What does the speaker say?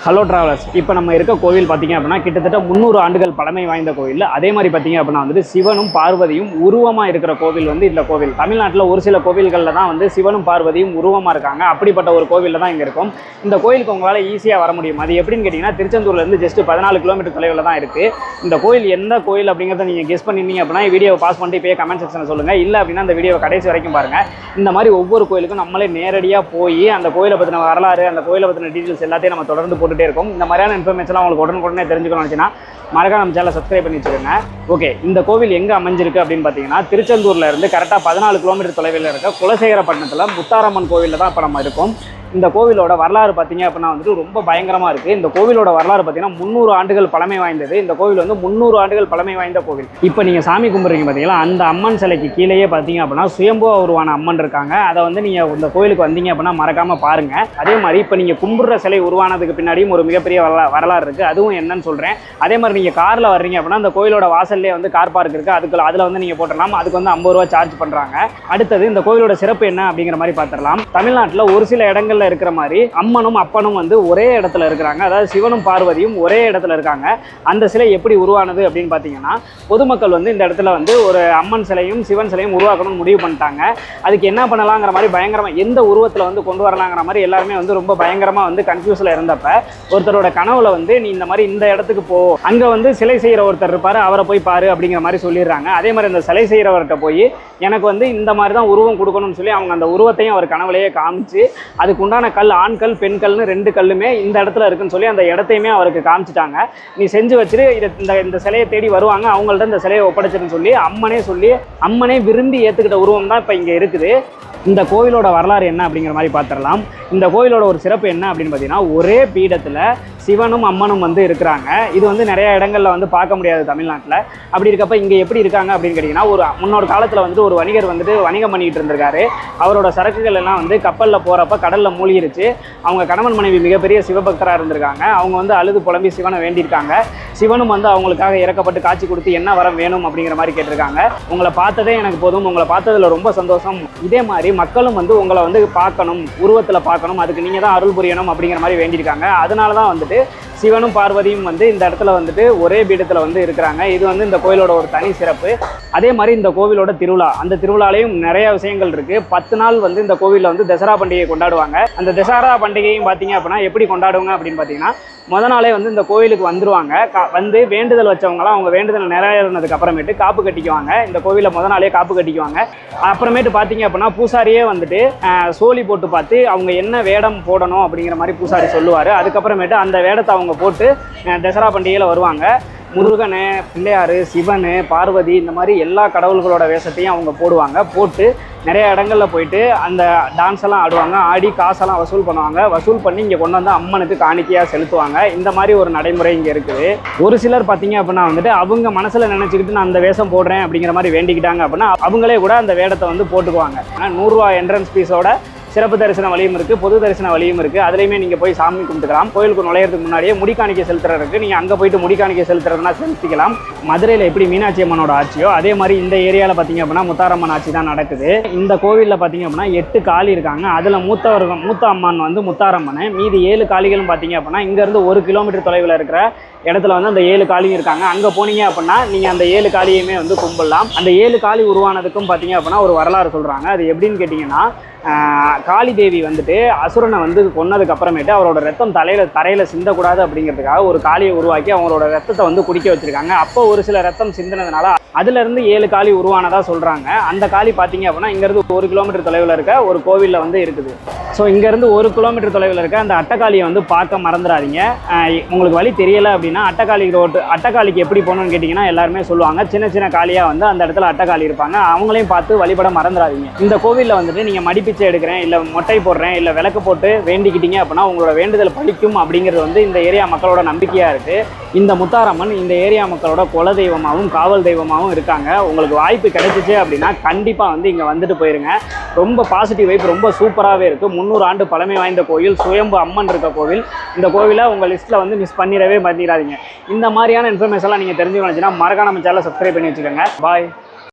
Hello travellers. இப்போ நம்ம இருக்க கோவில் பார்த்தீங்க அப்படின்னா கிட்டத்தட்ட 300 ஆண்டுகள் பழமை வாய்ந்த கோவில். அதே மாதிரி பார்த்தீங்க அப்படின்னா வந்துட்டு சிவனும் பார்வதியும் உருவமாக இருக்கிற கோவில் வந்து இந்த கோவில். தமிழ்நாட்டில் ஒரு சில கோவில்களில் தான் வந்து சிவனும் பார்வதியும் உருவமாக இருக்காங்க. அப்படிப்பட்ட ஒரு கோவிலில் தான் இங்கே இருக்கும். இந்த கோயிலுக்கு உங்களால் ஈஸியாக வர முடியும். அது எப்படின்னு கேட்டிங்கன்னா திருச்செந்தூர்லேருந்து ஜஸ்ட் 14 கிலோமீட்டர் தொலைவில் தான் இருக்குது. இந்த கோயில் எந்த கோயில் அப்படிங்கிறத நீங்கள் கெஸ் பண்ணிருந்தீங்க அப்படின்னா வீடியோவை பாஸ் பண்ணிட்டு இப்போ கமெண்ட் செக்ஷனில் சொல்லுங்கள். இல்லை அப்படின்னா அந்த வீடியோவை கடைசி வரைக்கும் பாருங்கள். இந்த மாதிரி ஒவ்வொரு கோயிலுக்கும் நம்மளே நேரடியாக போய் அந்த கோயிலை பற்றின வரலாறு, அந்த கோயிலை பற்றின டீட்டெயில்ஸ் எல்லாத்தையும் நம்ம தொடர்ந்து போட்டுகிட்டே இருக்கும். இந்த மாதிரியான இன்ஃபர்மேஷன் உங்களுக்கு உடனே தெரிஞ்சுக்கணும்னு நினச்சினா மறக்காம நம்ம சேனலை சப்ஸ்கிரைப் பண்ணி வச்சுக்கோங்க. ஓகே, இந்த கோவில் எங்கே அமைஞ்சிருக்கு அப்படின்னு பார்த்தீங்கன்னா திருச்செந்தூரில் இருந்து கரெக்டாக 14 கிலோமீட்டர் தொலைவில் இருக்க குலசேகரப்பட்டினத்தில் முத்தாரம்மன் கோவிலில் தான் இப்போ நம்ம இருக்கோம். இந்த கோவிலோட வரலாறு பார்த்தீங்க அப்படின்னா வந்துட்டு ரொம்ப பயங்கரமாக இருக்குது. இந்த கோவிலோட வரலாறு பார்த்தீங்கன்னா 300 ஆண்டுகள் பழமை வாய்ந்தது. இந்த கோவில் வந்து 300 ஆண்டுகள் பழமை வாய்ந்த கோவில். இப்போ நீங்கள் சாமி கும்பிட்றீங்க பார்த்தீங்களா, அந்த அம்மன் சிலைக்கு கீழேயே பார்த்தீங்க அப்படின்னா சுயம்புவா உருவான அம்மன் இருக்காங்க. அதை வந்து நீங்கள் இந்த கோவிலுக்கு வந்தீங்க அப்படின்னா மறக்காமல் பாருங்கள். அதே மாதிரி இப்போ நீங்கள் கும்பிட்ற சிலை உருவானதுக்கு பின்னாடியும் ஒரு மிகப்பெரிய வரலாறு இருக்குது. அதுவும் என்னன்னு சொல்கிறேன். அதே மாதிரி நீங்கள் காரில் வர்றீங்க அப்படின்னா அந்த கோயிலோட வாசல்லே வந்து கார் பார்க் இருக்குது. அதில் வந்து நீங்கள் போட்டலாம். அதுக்கு வந்து 50 ரூபா சார்ஜ் பண்ணுறாங்க. அடுத்தது இந்த கோயிலோட சிறப்பு என்ன அப்படிங்கிற மாதிரி பார்த்துடலாம். தமிழ்நாட்டில் ஒரு சில இடங்கள்ல இருக்கிற மாதிரி அம்மனும் அப்பனும் வந்து ஒரே இடத்துல இருக்கிறாங்க. அதாவது சிவனும் பார்வதியும் ஒரே இடத்துல இருக்காங்க. அந்த சிலை எப்படி உருவானது அப்படின்னு பார்த்தீங்கன்னா பொதுமக்கள் வந்து இந்த இடத்துல வந்து ஒரு அம்மன் சிலையும் சிவன் சிலையும் உருவாக்கணும்னு முடிவு பண்ணிட்டாங்க. அதுக்கு என்ன பண்ணலாங்கிற மாதிரி பயங்கரமாக எந்த உருவத்தில் வந்து கொண்டு வரலாங்கிற மாதிரி எல்லாருமே வந்து ரொம்ப பயங்கரமாக வந்து கன்ஃபியூஸில் இருந்தப்ப ஒருத்தரோட கனவுல வந்து நீ இந்த மாதிரி இந்த இடத்துக்கு போ, அங்கே வந்து சிலை செய்கிற ஒருத்தர் இருப்பார், அவரை போய் பாரு அப்படிங்கிற மாதிரி சொல்லிடுறாங்க. அதே மாதிரி அந்த சிலை செய்கிறவர்கிட்ட போய் எனக்கு வந்து இந்த மாதிரி தான் உருவம் கொடுக்கணும்னு சொல்லி அவங்க அந்த உருவத்தையும் அவர் கனவுலையே காமிச்சு அதுக்கு உண்டான கல், ஆண்கள் பெண்கள்னு 2 கல்லுமே இந்த இடத்துல இருக்குன்னு சொல்லி அந்த இடத்தையுமே அவருக்கு காமிச்சிட்டாங்க. நீ செஞ்சு வச்சுட்டு இந்த சிலையை தேடி வருவாங்க, அவங்கள்ட்ட இந்த சிலையை ஒப்படைச்சிருன்னு சொல்லி அம்மனே விரும்பி ஏற்றுக்கிட்ட உருவம் தான் இப்போ இங்கே இருக்குது. இந்த கோவிலோட வரலாறு என்ன அப்படிங்கிற மாதிரி பார்த்துடலாம். இந்த கோவிலோட ஒரு சிறப்பு என்ன அப்படின்னு பார்த்தீங்கன்னா ஒரே பீடத்தில் சிவனும் அம்மனும் வந்து இருக்கிறாங்க. இது வந்து நிறைய இடங்களில் வந்து பார்க்க முடியாது தமிழ்நாட்டில். அப்படி இருக்கப்ப இங்கே எப்படி இருக்காங்க அப்படின்னு கேட்டிங்கன்னா முன்னொரு காலத்தில் வந்துட்டு ஒரு வணிகர் வந்துட்டு வணிகம் பண்ணிக்கிட்டு இருந்திருக்காரு. அவரோட சரக்குகள் எல்லாம் வந்து கப்பலில் போகிறப்ப கடலில் மூழ்கிருச்சு. அவங்க கணவன் மனைவி மிகப்பெரிய சிவபக்தராக இருந்திருக்காங்க. அவங்க வந்து அழுது புலம்பி சிவனை வேண்டியிருக்காங்க. சிவனும் வந்து அவங்களுக்காக இறக்கப்பட்டு காட்சி கொடுத்து என்ன வரம் வேணும் அப்படிங்கிற மாதிரி கேட்டிருக்காங்க. உங்களை பார்த்ததே எனக்கு போதும், உங்களை பார்த்ததில் ரொம்ப சந்தோஷம். இதே மாதிரி மக்களும் வந்து உங்களை வந்து பார்க்கணும், உருவத்தில் பார்க்கணும், அதுக்கு நீங்கள் தான் அருள் புரியணும் அப்படிங்கிற மாதிரி வேண்டியிருக்காங்க. அதனால தான் வந்துட்டு சிவனும் பார்வதியும் வந்து இந்த இடத்துல வந்துட்டு ஒரே பீடத்தில் வந்து இருக்கிறாங்க. இது வந்து இந்த கோயிலோட ஒரு தனி சிறப்பு. அதே மாதிரி இந்த கோவிலோட திருவிழா, அந்த திருவிழாலையும் நிறைய விஷயங்கள் இருக்குது. 10 நாள் வந்து இந்த கோவிலில் வந்து தசரா பண்டிகை கொண்டாடுவாங்க. அந்த தசரா பண்டிகையும் பார்த்தீங்க அப்படின்னா எப்படி கொண்டாடுவாங்க அப்படின்னு பார்த்தீங்கன்னா முதல் நாளே வந்து இந்த கோயிலுக்கு வந்துடுவாங்க. வந்து வேண்டுதல் வச்சவங்களாம் அவங்க வேண்டுதல் நிறைவேறினதுக்கு அப்புறமேட்டு காப்பு கட்டிக்குவாங்க. இந்த கோவிலில் முதல் நாளே காப்பு கட்டிக்குவாங்க. அப்புறமேட்டு பார்த்தீங்க அப்படின்னா பூசாரியே வந்துட்டு சோழி போட்டு பார்த்து அவங்க என்ன வேடம் போடணும் அப்படிங்கிற மாதிரி பூசாரி சொல்லுவார். அதுக்கப்புறமேட்டு அந்த வேடத்தை அவங்க போட்டு தசரா பண்டிகையில் வருவாங்க. முருகன், பிள்ளையார், சிவன், பார்வதி இந்த மாதிரி எல்லா கடவுள்களோட வேஷத்தையும் அவங்க போடுவாங்க. போட்டு நிறைய இடங்களில் போயிட்டு அந்த டான்ஸ் எல்லாம் ஆடுவாங்க. ஆடி காசெல்லாம் வசூல் பண்ணுவாங்க. வசூல் பண்ணி இங்கே கொண்டு வந்து அம்மனுக்கு காணிக்கையாக செலுத்துவாங்க. இந்த மாதிரி ஒரு நடைமுறை இங்கே இருக்குது. ஒரு சிலர் பார்த்தீங்க அப்படின்னா வந்துட்டு அவங்க மனசில் நினச்சிக்கிட்டு நான் அந்த வேஷம் போடுறேன் அப்படிங்கிற மாதிரி வேண்டிக்கிட்டாங்க அப்படின்னா அவங்களே கூட அந்த வேடத்தை வந்து போட்டுக்குவாங்க. 100 ரூபா என்ட்ரன்ஸ் ஃபீஸோட சிறப்பு தரிசன வழியும் இருக்குது, பொது தரிசன வழியும் இருக்குது. அதுலேயுமே நீங்கள் போய் சாமி கும்பிட்டுக்கலாம். கோயிலுக்கு நுழையிறதுக்கு முன்னாடியே முடிக்காணிக்கை செலுத்துறதுக்கு நீங்கள் அங்கே போயிட்டு முடிக்காணிக்கை செலுத்துறதுனா செலுத்திக்கலாம். மதுரையில் எப்படி மீனாட்சி அம்மனோட ஆட்சியோ அதே மாதிரி இந்த ஏரியாவில் பார்த்தீங்க அப்படின்னா முத்தாரம்மன் ஆட்சி தான் நடக்குது. இந்த கோவிலில் பார்த்தீங்க அப்படின்னா 8 காளி இருக்காங்க. அதில் மூத்த அம்மன் வந்து முத்தாரம்மன். மீதி 7 காளிகளும் பார்த்தீங்க அப்படின்னா இங்கேருந்து 1 கிலோமீட்டர் தொலைவில் இருக்கிற இடத்துல வந்து அந்த 7 காளியும் இருக்காங்க. அங்கே போனீங்க அப்படின்னா நீங்கள் அந்த 7 காளியுமே வந்து கும்பிடலாம். அந்த 7 காளி உருவானதுக்கும் பார்த்தீங்க அப்படின்னா ஒரு வரலாறு சொல்கிறாங்க. அது எப்படின்னு கேட்டிங்கன்னா காளி தேவி வந்துட்டு அசுரனை வந்து கொன்னதுக்கு அப்புறமேட்டு அவரோட ரத்தம் தரையில் சிந்தக்கூடாது அப்படிங்கிறதுக்காக ஒரு காளியை உருவாக்கி அவங்களோட ரத்தத்தை வந்து குடிக்க வச்சுருக்காங்க. அப்போ ஒரு சில ரத்தம் சிந்தினதுனால அதுலேருந்து 7 காளி உருவானதாக சொல்கிறாங்க. அந்த காளி பார்த்தீங்க அப்படின்னா இங்கேருந்து 1 கிலோமீட்டர் தொலைவில் இருக்க ஒரு கோவிலில் வந்து இருக்குது. ஸோ இங்கேருந்து 1 கிலோமீட்டர் தொலைவில் இருக்க அந்த அட்டக்காளியை வந்து பார்க்க மறந்துடாதீங்க. உங்களுக்கு வழி தெரியலை அப்படின்னா அட்டக்காளிக்கு எப்படி போகணும்னு கேட்டிங்கன்னா எல்லாருமே சொல்லுவாங்க. சின்ன சின்ன காளியாக வந்து அந்த இடத்துல அட்டக்காளி இருப்பாங்க. அவங்களையும் பார்த்து வழிபட மறந்துடாதீங்க. இந்த கோவிலில் வந்துட்டு நீங்கள் மடிப்பிச்சை எடுக்கிறேன், இல்லை மொட்டை போடுறேன், இல்லை விளக்கு போட்டு வேண்டிக்கிட்டீங்க அப்படின்னா உங்களோட வேண்டுதல் பலிக்கும் அப்படிங்கிறது வந்து இந்த ஏரியா மக்களோட நம்பிக்கையாக இருக்குது. இந்த முத்தாரம்மன் இந்த ஏரியா மக்களோட குல தெய்வமாகவும் காவல் தெய்வமாகவும் இருக்காங்க. உங்களுக்கு வாய்ப்பு கிடைச்சிச்சு அப்படின்னா கண்டிப்பாக வந்து இங்கே வந்துட்டு போயிருங்க. ரொம்ப பாசிட்டிவ் வைப், ரொம்ப சூப்பராகவே இருக்குது. 300 ஆண்டு பழமை வாய்ந்த கோயில், சுயம்பு அம்மன் இருக்க கோவில். இந்த கோவிலை உங்கள் லிஸ்ட்டில் வந்து மிஸ் பண்ணிடாதீங்க. இந்த மாதிரியான இன்ஃபர்மேஷன்லாம் நீங்கள் தெரிஞ்சுக்கணும்னு மறக்காம நம்ம சேனலை சப்ஸ்கிரைப் பண்ணி வச்சுக்கோங்க. பாய்.